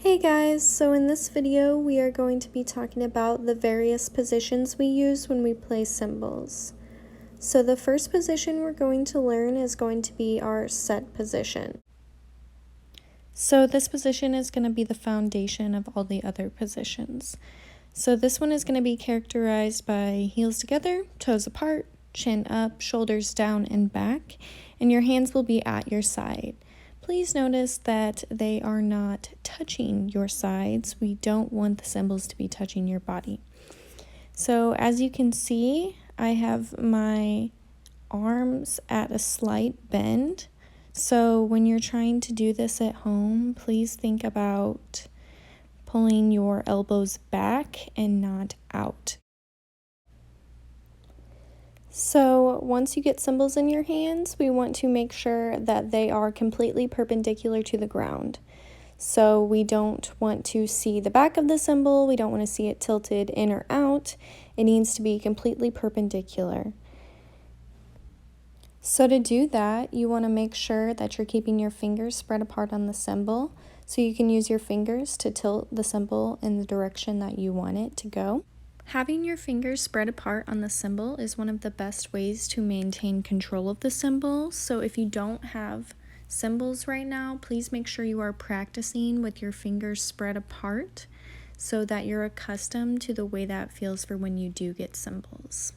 Hey guys, so in this video we are going to be talking about the various positions we use when we play cymbals. So the first position we're going to learn is going to be our set position. So this position is going to be the foundation of all the other positions. So this one is going to be characterized by heels together, toes apart, chin up, shoulders down and back, and your hands will be at your side. Please notice that they are not touching your sides. We don't want the cymbals to be touching your body. So as you can see, I have my arms at a slight bend. So when you're trying to do this at home, please think about pulling your elbows back and not out. So once you get cymbals in your hands, we want to make sure that they are completely perpendicular to the ground. So we don't want to see the back of the cymbal, we don't want to see it tilted in or out. It needs to be completely perpendicular. So to do that, you want to make sure that you're keeping your fingers spread apart on the cymbal, so you can use your fingers to tilt the cymbal in the direction that you want it to go. Having your fingers spread apart on the cymbal is one of the best ways to maintain control of the cymbal. So if you don't have cymbals right now, please make sure you are practicing with your fingers spread apart so that you're accustomed to the way that feels for when you do get cymbals.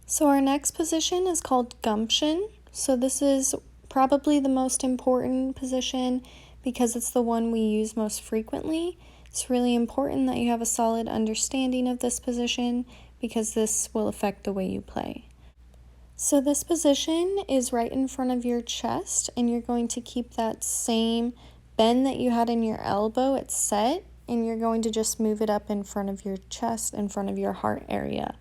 So our next position is called GUMPTION. So this is probably the most important position because it's the one we use most frequently. It's really important that you have a solid understanding of this position because this will affect the way you play. So this position is right in front of your chest, and you're going to keep that same bend that you had in your elbow. It's set, and you're going to just move it up in front of your chest, in front of your heart area.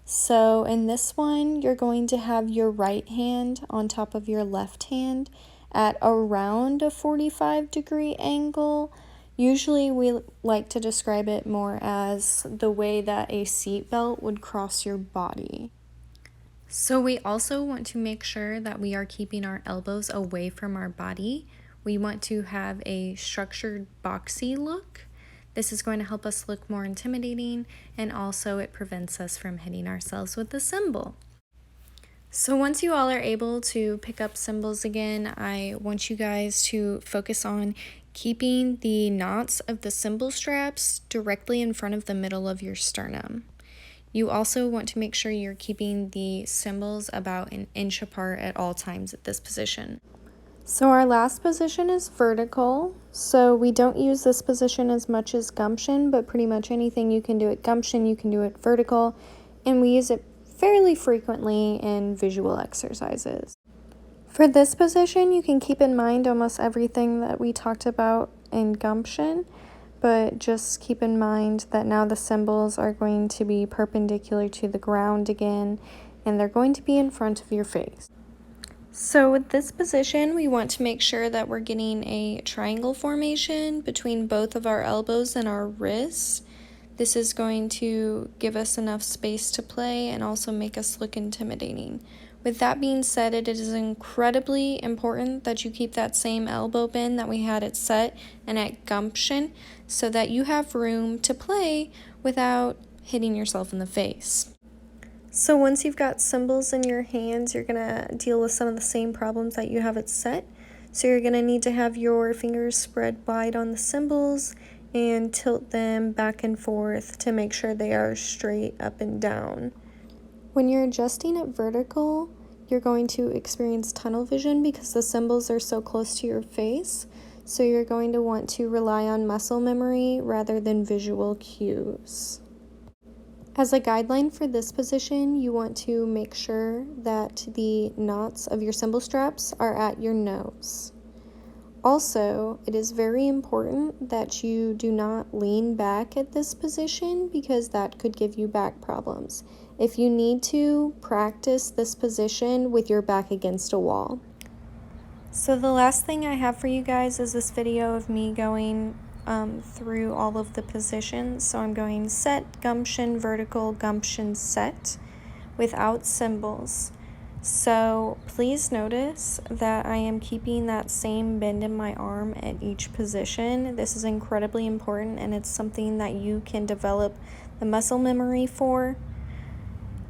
So in this one, you're going to have your right hand on top of your left hand at around a 45-degree angle. Usually we like to describe it more as the way that a seat belt would cross your body. So we also want to make sure that we are keeping our elbows away from our body. We want to have a structured boxy look. This is going to help us look more intimidating, and also it prevents us from hitting ourselves with the cymbal. So once you all are able to pick up cymbals again, I want you guys to focus on keeping the knots of the cymbal straps directly in front of the middle of your sternum. You also want to make sure you're keeping the cymbals about an inch apart at all times at this position. So our last position is vertical. So we don't use this position as much as gumption, but pretty much anything you can do at gumption, you can do it vertical, and we use it fairly frequently in visual exercises. For this position, you can keep in mind almost everything that we talked about in gumption, but just keep in mind that now the cymbals are going to be perpendicular to the ground again, and they're going to be in front of your face. So with this position, we want to make sure that we're getting a triangle formation between both of our elbows and our wrists. This is going to give us enough space to play and also make us look intimidating. With that being said, it is incredibly important that you keep that same elbow bend that we had at set and at gumption so that you have room to play without hitting yourself in the face. So once you've got cymbals in your hands, you're going to deal with some of the same problems that you have at set. So you're going to need to have your fingers spread wide on the cymbals and tilt them back and forth to make sure they are straight up and down. When you're adjusting it vertical, you're going to experience tunnel vision because the cymbals are so close to your face. So you're going to want to rely on muscle memory rather than visual cues. As a guideline for this position, you want to make sure that the knots of your cymbal straps are at your nose. Also, it is very important that you do not lean back at this position because that could give you back problems. If you need to, practice this position with your back against a wall. So the last thing I have for you guys is this video of me going through all of the positions. So I'm going set, gumption, vertical, gumption, set without cymbals. So please notice that I am keeping that same bend in my arm at each position. This is incredibly important, and it's something that you can develop the muscle memory for,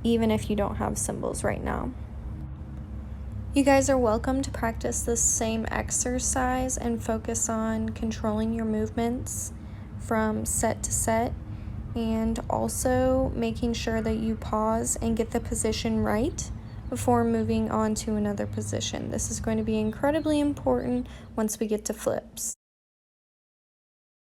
even if you don't have cymbals right now. You guys are welcome to practice this same exercise and focus on controlling your movements from set to set, and also making sure that you pause and get the position right before moving on to another position. This is going to be incredibly important once we get to flips.